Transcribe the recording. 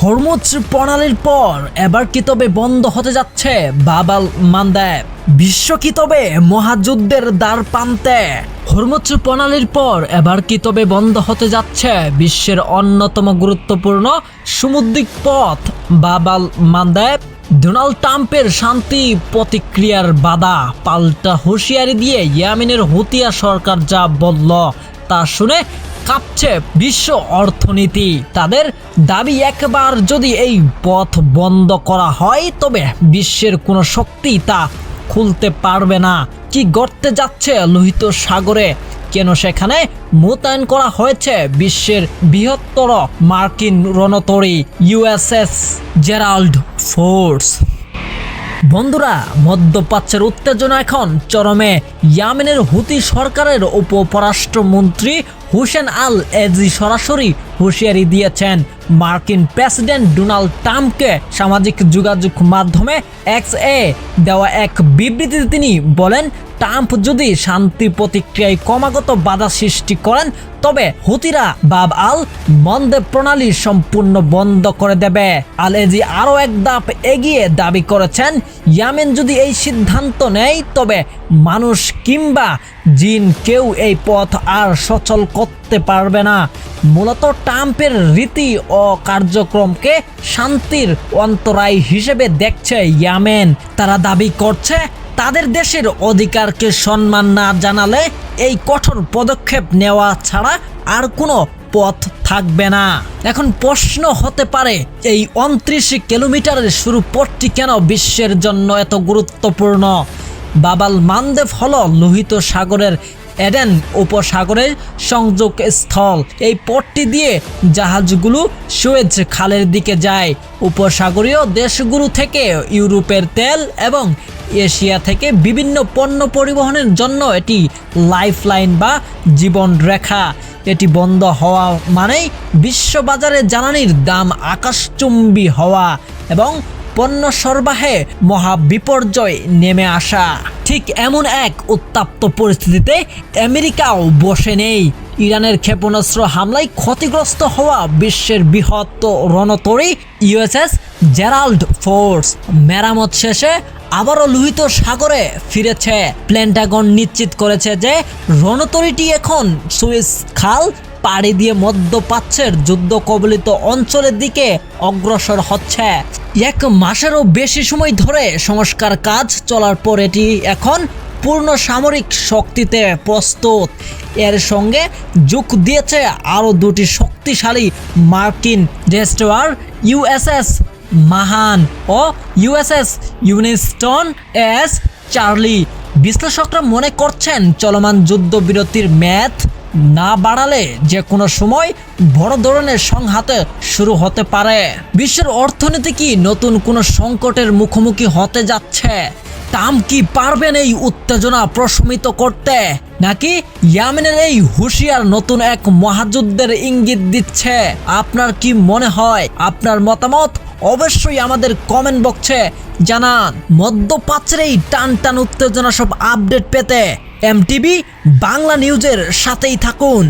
Hormuz প্রণালীর পর এবার কি তবে বন্ধ হতে যাচ্ছে বাব আল মান্দেব? বিশ্ব কি তবে মহাযুদ্ধের দ্বার প্রান্তে? হরমুজ প্রণালীর পর এবার কি তবে বন্ধ হতে যাচ্ছে বিশ্বের অন্যতম গুরুত্বপূর্ণ সামুদ্রিক পথ বাব আল মান্দেব? ডোনাল্ড ট্রাম্পের শান্তি প্রতিক্রিয়ার বাধা পাল্টা হুঁশিয়ারি দিয়ে ইয়েমেনের হুতিয়া সরকার যা বলল তা শুনে কাঁপছে বিশ্ব অর্থনীতি। তাদের দাবি একবার যদি এই পথ বন্ধ করা হয় তবে বিশ্বের কোনো শক্তি তা খুলতে পারবে না। কি ঘটতে যাচ্ছে লোহিত সাগরে? কেন সেখানে মোতায়েন করা হয়েছে বিশ্বের বৃহত্তর মার্কিন রণতরী ইউএসএস জেরাল্ড ফোর্স? বন্ধুরা, মধ্যপ্রাচ্যের উত্তেজনা এখন চরমে। ইয়েমেনের হুতি সরকারের উপপরাষ্ট্রমন্ত্রী হুসেন আল এজি সরাসরি হুঁশিয়ারি দিয়েছেন মার্কিন প্রেসিডেন্ট ডোনাল্ড ট্রাম্পকে। সামাজিক যোগাযোগ মাধ্যমে এক্স-এ দেওয়া এক বিবৃতিতে তিনি বলেন, ট্রাম্প যদি শান্তি প্রতিক্রিয়ায় ক্রমাগত বাধা সৃষ্টি করেন তবে হুতিরা বাব আল মান্দেব প্রণালী সম্পূর্ণ বন্ধ করে দেবে। আল এজি আরও এক ধাপ এগিয়ে দাবি করেছেন, ইয়েমেন যদি এই সিদ্ধান্ত নেয় তবে মানুষ কিংবা জিন কেউ এই পথ আর সচল করতে পারবে না। মূলত ট্রাম্পের রীতি ও কার্যক্রমকে শান্তির অন্তরায় হিসেবে দেখছে ইয়েমেন। তারা দাবি করছে তাদের দেশের অধিকারকে সম্মান না জানালে এই কঠোর পদক্ষেপ নেওয়া ছাড়া আর কোনো পথ থাকবে না। এখন প্রশ্ন হতে পারে, এই 29 কিলোমিটারের শুরু পথটি কেন বিশ্বের জন্য এত গুরুত্বপূর্ণ? বাব আল মান্দেব হলো লোহিত সাগরের এডেন উপসাগরের সংযোগ স্থল। এই পথটি দিয়ে জাহাজগুলো সুয়েজ খালের দিকে যায়। উপসাগরীয় দেশগুলো থেকে ইউরোপের তেল এবং এশিয়া থেকে বিভিন্ন পণ্য পরিবহনের জন্য এটি লাইফলাইন বা জীবন রেখা। এটি বন্ধ হওয়া মানেই বিশ্ববাজারে জ্বালানির দাম আকাশচুম্বী হওয়া এবং পণ্য সরবরাহে মহা বিপর্যয় নেমে আসা। ঠিক এমন এক উত্তপ্ত পরিস্থিতিতে আমেরিকাও বসে নেই। ইরানের ক্ষেপণাস্ত্র হামলায় ক্ষতিগ্রস্ত হওয়া বিশ্বের বৃহৎ রণতরী ইউএসএস জেরাল্ড ফোর্স মেরামত শেষে আবারও লোহিত সাগরে ফিরেছে। পেন্টাগন নিশ্চিত করেছে যে রণতরীটি এখন সুয়েজ খাল পাড়ি দিয়ে মধ্যপ্রাচ্যের যুদ্ধ কবলিত অঞ্চলের দিকে অগ্রসর হচ্ছে। 1 মাসেরও বেশি সময় ধরে সংস্কার কাজ চলার পর এটি এখন পূর্ণ সামরিক শক্তিতে প্রস্তুত। এর সঙ্গে যোগ দিয়েছে আরও 2টি শক্তিশালী মার্কিন ডেস্ট্রয়ার, ইউএসএস মাহান ও ইউএসএস ইউনিস্টন এস চার্লি। বিশ্লেষকরা মনে করছেন চলমান যুদ্ধবিরতির মেয়াদ না বাড়ালে যে কোনো সময় বড় ধরনের সংঘাতে শুরু হতে পারে। বিশ্বের অর্থনীতি কি নতুন কোনো সংকটের মুখোমুখি হতে যাচ্ছে? ট্রাম্প কি পারবেন এই উত্তেজনা প্রশমিত করতে, নাকি ইয়েমেনের এই হুঁশিয়ার নতুন এক মহাযুদ্ধের ইঙ্গিত দিচ্ছে? আপনার কি মনে হয়? আপনার মতামত অবশ্যই আমাদের কমেন্ট বক্সে জানান। মধ্যপ্রাচ্যের এই টান উত্তেজনা সব আপডেট পেতে এমটিভি বাংলা নিউজের সাথেই থাকুন।